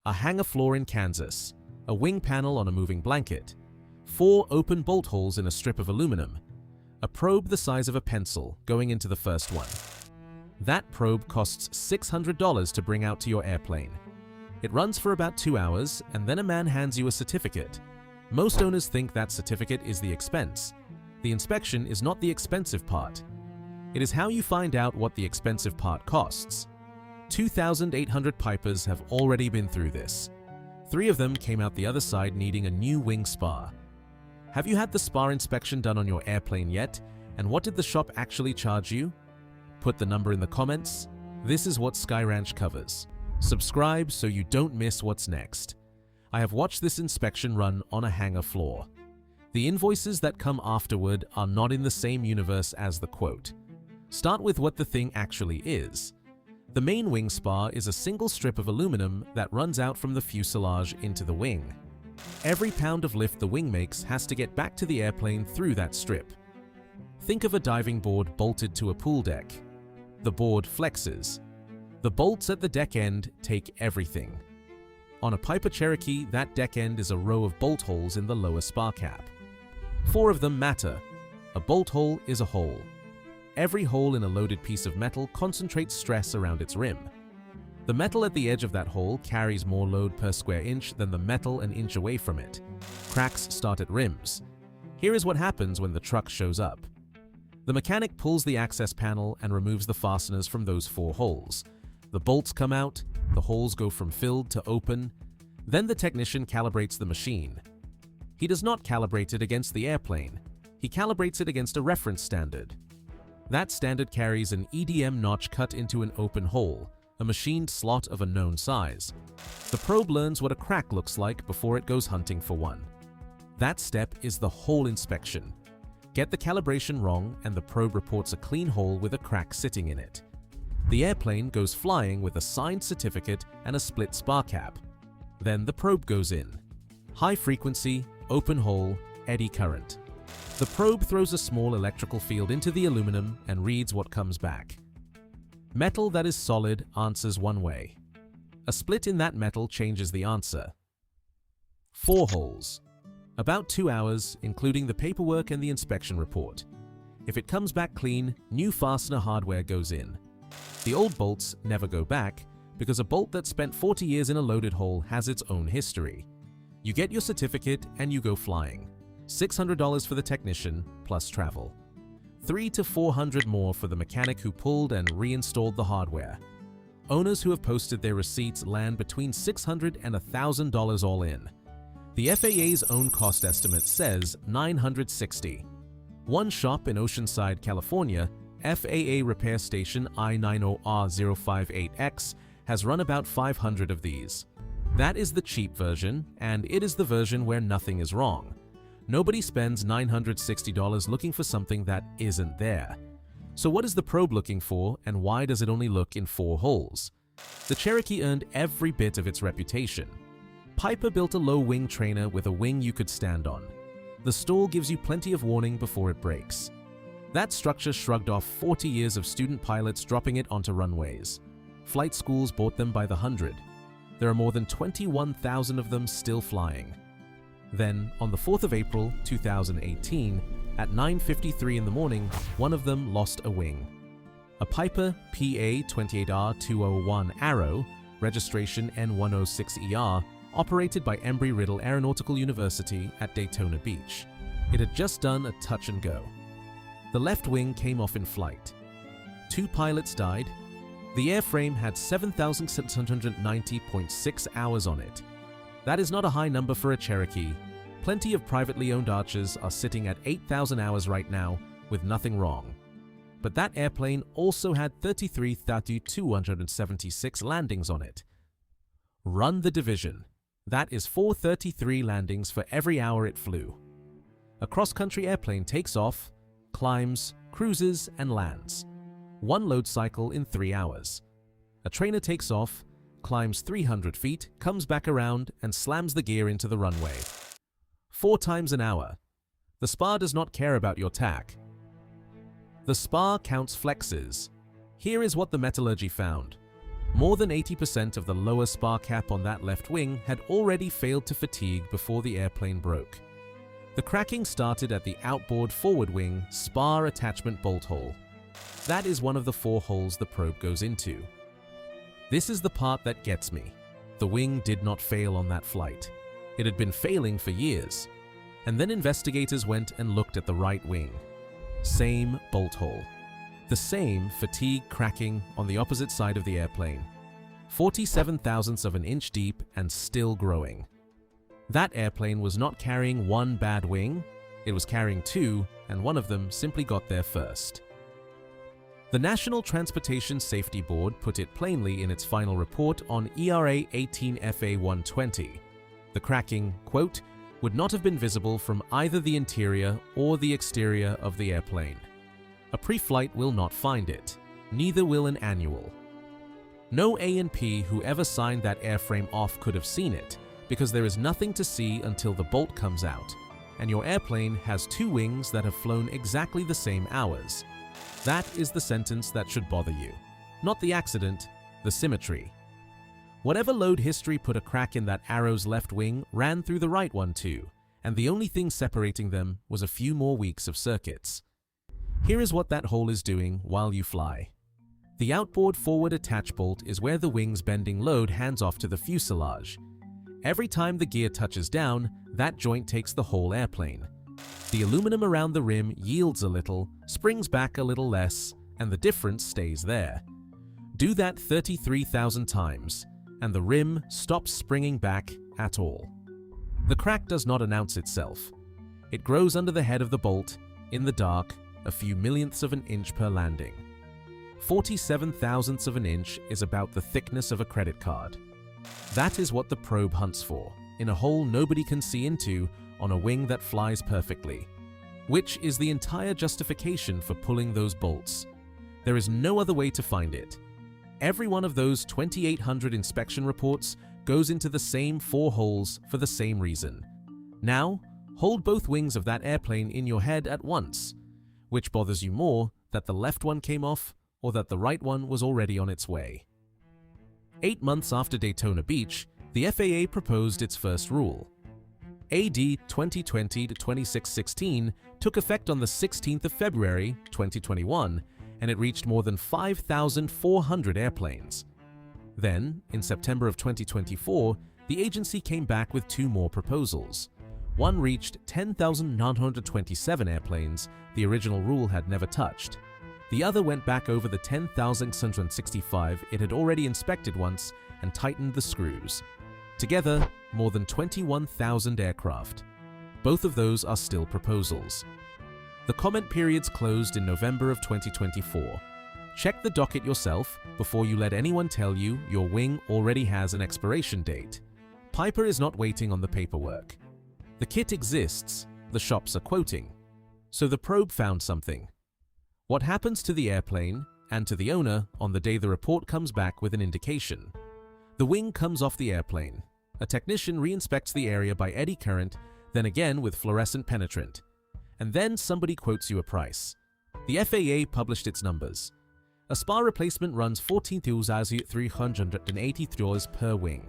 a hangar floor in Kansas, a wing panel on a moving blanket, 4 open bolt holes in a strip of aluminum, a probe the size of a pencil going into the first one. That probe costs $600 to bring out to your airplane. It runs for about 2 hours, and then a man hands you a certificate. Most owners think that certificate is the expense. The inspection is not the expensive part. It is how you find out what the expensive part costs. 2,800 Pipers have already been through this. 3 of them came out the other side needing a new wing spar. Have you had the spar inspection done on your airplane yet? And what did the shop actually charge you? Put the number in the comments. This is what Sky Ranch covers. Subscribe so you don't miss what's next. I have watched this inspection run on a hangar floor. The invoices that come afterward are not in the same universe as the quote. Start with what the thing actually is. The main wing spar is a single strip of aluminum that runs out from the fuselage into the wing. Every pound of lift the wing makes has to get back to the airplane through that strip. Think of a diving board bolted to a pool deck. The board flexes. The bolts at the deck end take everything. On a Piper Cherokee, that deck end is a row of bolt holes in the lower spar cap. 4 of them matter. A bolt hole is a hole. Every hole in a loaded piece of metal concentrates stress around its rim. The metal at the edge of that hole carries more load per square inch than the metal an inch away from it. Cracks start at rims. Here is what happens when the truck shows up. The mechanic pulls the access panel and removes the fasteners from those 4 holes. The bolts come out, the holes go from filled to open. Then the technician calibrates the machine. He does not calibrate it against the airplane. He calibrates it against a reference standard. That standard carries an EDM notch cut into an open hole, a machined slot of a known size. The probe learns what a crack looks like before it goes hunting for one. That step is the hole inspection. Get the calibration wrong and the probe reports a clean hole with a crack sitting in it. The airplane goes flying with a signed certificate and a split spar cap. Then the probe goes in. High frequency, open hole, eddy current. The probe throws a small electrical field into the aluminum and reads what comes back. Metal that is solid answers one way. A split in that metal changes the answer. 4 holes. About 2 hours, including the paperwork and the inspection report. If it comes back clean, new fastener hardware goes in. The old bolts never go back because a bolt that spent 40 years in a loaded hole has its own history. You get your certificate and you go flying. $600 for the technician plus travel. $300 to $400 more for the mechanic who pulled and reinstalled the hardware. Owners who have posted their receipts land between $600 and $1,000 all in. The FAA's own cost estimate says $960. One shop in Oceanside, California, FAA Repair Station I90R058X, has run about 500 of these. That is the cheap version, and it is the version where nothing is wrong. Nobody spends $960 looking for something that isn't there. So what is the probe looking for, and why does it only look in 4 holes? The Cherokee earned every bit of its reputation. Piper built a low-wing trainer with a wing you could stand on. The stall gives you plenty of warning before it breaks. That structure shrugged off 40 years of student pilots dropping it onto runways. Flight schools bought them by the hundred. There are more than 21,000 of them still flying. Then, on the 4th of April, 2018, at 9:53 in the morning, one of them lost a wing. A Piper PA-28R201 Arrow, registration N106ER, operated by Embry-Riddle Aeronautical University at Daytona Beach. It had just done a touch and go. The left wing came off in flight. 2 pilots died. The airframe had 7,690.6 hours on it. That is not a high number for a Cherokee. Plenty of privately owned Archers are sitting at 8,000 hours right now with nothing wrong. But that airplane also had 33,276 landings on it. Run the division. That is 433 landings for every hour it flew. A cross-country airplane takes off, climbs, cruises, and lands. 1 load cycle in 3 hours. A trainer takes off, climbs 300 feet, comes back around, and slams the gear into the runway. 4 times an hour. The Spar does not care about your tack. The Spar counts flexes. Here is what the metallurgy found. More than 80% of the lower spar cap on that left wing had already failed to fatigue before the airplane broke. The cracking started at the outboard forward wing spar attachment bolt hole. That is one of the 4 holes the probe goes into. This is the part that gets me. The wing did not fail on that flight. It had been failing for years. And then investigators went and looked at the right wing. Same bolt hole. The same fatigue cracking on the opposite side of the airplane. 47 thousandths of an inch deep and still growing. That airplane was not carrying one bad wing, it was carrying 2, and one of them simply got there first. The National Transportation Safety Board put it plainly in its final report on ERA 18FA120. The cracking, quote, would not have been visible from either the interior or the exterior of the airplane. A pre-flight will not find it, neither will an annual. No A&P who ever signed that airframe off could have seen it, because there is nothing to see until the bolt comes out, and your airplane has 2 wings that have flown exactly the same hours. That is the sentence that should bother you. Not the accident, the symmetry. Whatever load history put a crack in that Arrow's left wing ran through the right one too, and the only thing separating them was a few more weeks of circuits. Here is what that hole is doing while you fly. The outboard forward attach bolt is where the wing's bending load hands off to the fuselage. Every time the gear touches down, that joint takes the whole airplane. The aluminum around the rim yields a little, springs back a little less, and the difference stays there. Do that 33,000 times, and the rim stops springing back at all. The crack does not announce itself. It grows under the head of the bolt, in the dark, a few millionths of an inch per landing. 47 thousandths of an inch is about the thickness of a credit card. That is what the probe hunts for, in a hole nobody can see into, on a wing that flies perfectly. Which is the entire justification for pulling those bolts. There is no other way to find it. Every one of those 2,800 inspection reports goes into the same 4 holes for the same reason. Now, hold both wings of that airplane in your head at once. Which bothers you more, that the left one came off, or that the right one was already on its way? 8 months after Daytona Beach, the FAA proposed its first rule. AD 2020-2616 took effect on the 16th of February, 2021, and it reached more than 5,400 airplanes. Then, in September of 2024, the agency came back with 2 more proposals. One reached 10,927 airplanes the original rule had never touched. The other went back over the 10,665 it had already inspected once and tightened the screws. Together, more than 21,000 aircraft. Both of those are still proposals. The comment periods closed in November of 2024. Check the docket yourself before you let anyone tell you your wing already has an expiration date. Piper is not waiting on the paperwork. The kit exists, the shops are quoting. So the probe found something. What happens to the airplane and to the owner on the day the report comes back with an indication? The wing comes off the airplane. A technician re-inspects the area by eddy current, then again with fluorescent penetrant. And then somebody quotes you a price. The FAA published its numbers. A Spar replacement runs $14,383 per wing.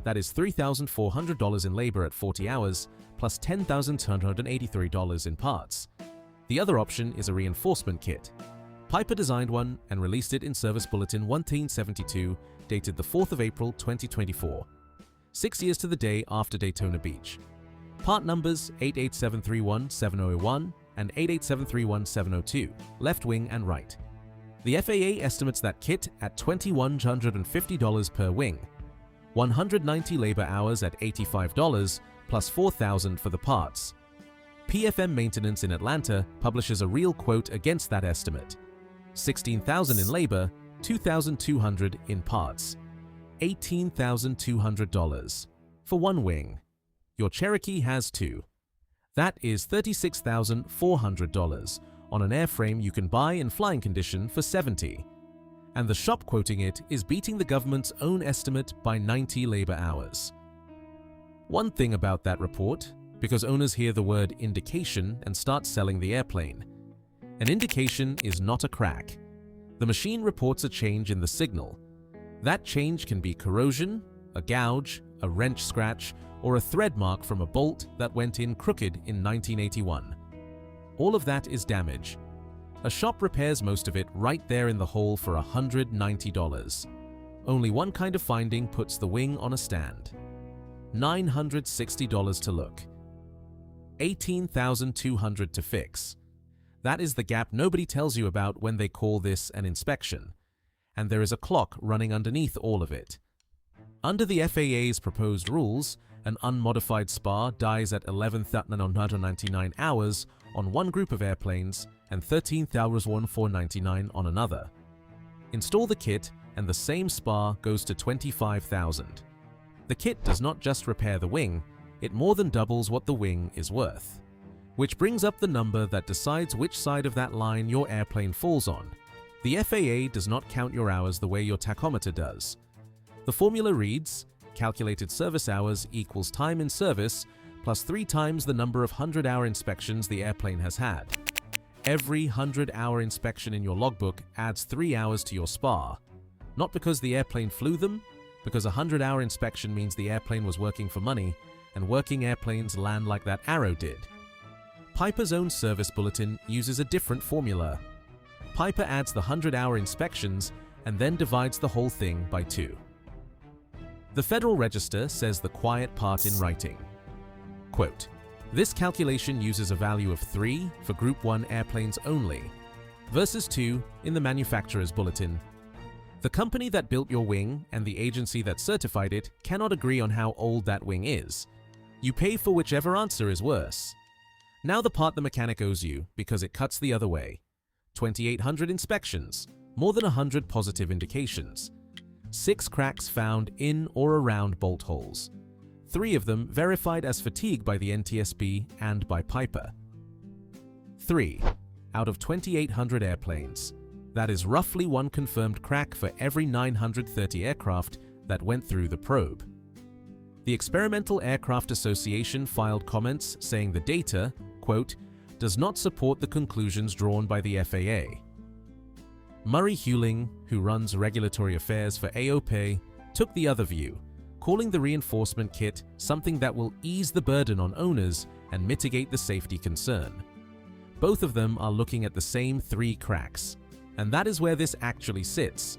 That is $3,400 in labor at 40 hours, plus $10,283 in parts. The other option is a reinforcement kit. Piper designed one and released it in Service Bulletin 1372, dated the 4th of April 2024, 6 years to the day after Daytona Beach. Part numbers 88731-7001 and 88731-702, left wing and right. The FAA estimates that kit at $2,150 per wing, 190 labor hours at $85, plus $4,000 for the parts. PFM Maintenance in Atlanta publishes a real quote against that estimate. $16,000 in labor, $2,200 in parts. $18,200 for one wing. Your Cherokee has 2. That is $36,400 on an airframe you can buy in flying condition for $70. And the shop quoting it is beating the government's own estimate by 90 labor hours. One thing about that report, because owners hear the word indication and start selling the airplane. An indication is not a crack. The machine reports a change in the signal. That change can be corrosion, a gouge, a wrench scratch, or a thread mark from a bolt that went in crooked in 1981. All of that is damage. A shop repairs most of it right there in the hole for $190. Only one kind of finding puts the wing on a stand. $960 to look. $18,200 to fix. That is the gap nobody tells you about when they call this an inspection. And there is a clock running underneath all of it. Under the FAA's proposed rules, an unmodified Spar dies at 11,999 hours on one group of airplanes and 13,499 on another. Install the kit and the same Spar goes to $25,000. The kit does not just repair the wing, it more than doubles what the wing is worth. Which brings up the number that decides which side of that line your airplane falls on. The FAA does not count your hours the way your tachometer does. The formula reads, calculated service hours equals time in service plus 3 times the number of 100-hour inspections the airplane has had. Every 100-hour inspection in your logbook adds 3 hours to your Spar. Not because the airplane flew them, because a 100-hour inspection means the airplane was working for money, and working airplanes land like that Arrow did. Piper's own service bulletin uses a different formula. Piper adds the 100-hour inspections and then divides the whole thing by 2. The Federal Register says the quiet part in writing. Quote, this calculation uses a value of 3 for Group 1 airplanes only, versus 2 in the manufacturer's bulletin. The company that built your wing and the agency that certified it cannot agree on how old that wing is. You pay for whichever answer is worse. Now the part the mechanic owes you because it cuts the other way. 2,800 inspections, more than 100 positive indications. 6 cracks found in or around bolt holes. 3 of them verified as fatigue by the NTSB and by Piper. 3 out of 2,800 airplanes. That is roughly 1 confirmed crack for every 930 aircraft that went through the probe. The Experimental Aircraft Association filed comments saying the data, quote, does not support the conclusions drawn by the FAA. Murray Hewling, who runs regulatory affairs for AOPA, took the other view, calling the reinforcement kit something that will ease the burden on owners and mitigate the safety concern. Both of them are looking at the same 3 cracks, and that is where this actually sits.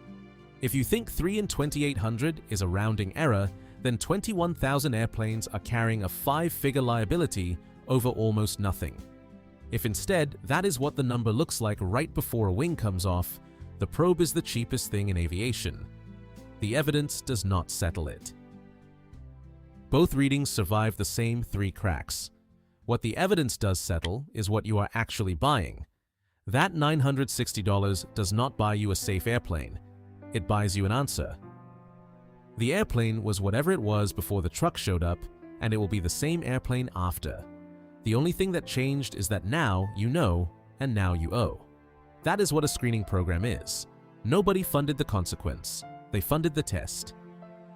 If you think 3 in 2,800 is a rounding error, then 21,000 airplanes are carrying a 5-figure liability over almost nothing. If instead that is what the number looks like right before a wing comes off, the probe is the cheapest thing in aviation. The evidence does not settle it. Both readings survive the same 3 cracks. What the evidence does settle is what you are actually buying. That $960 does not buy you a safe airplane. It buys you an answer. The airplane was whatever it was before the truck showed up, and it will be the same airplane after. The only thing that changed is that now you know, and now you owe. That is what a screening program is. Nobody funded the consequence. They funded the test.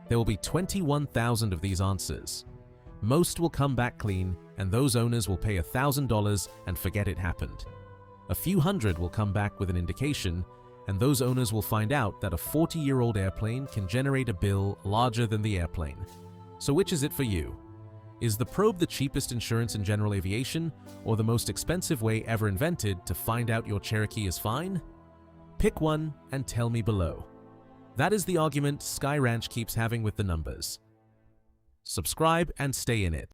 There will be 21,000 of these answers. Most will come back clean, and those owners will pay $1,000 and forget it happened. A few hundred will come back with an indication, and those owners will find out that a 40-year-old airplane can generate a bill larger than the airplane. So which is it for you? Is the probe the cheapest insurance in general aviation, or the most expensive way ever invented to find out your Cherokee is fine? Pick one and tell me below. That is the argument Sky Ranch keeps having with the numbers. Subscribe and stay in it.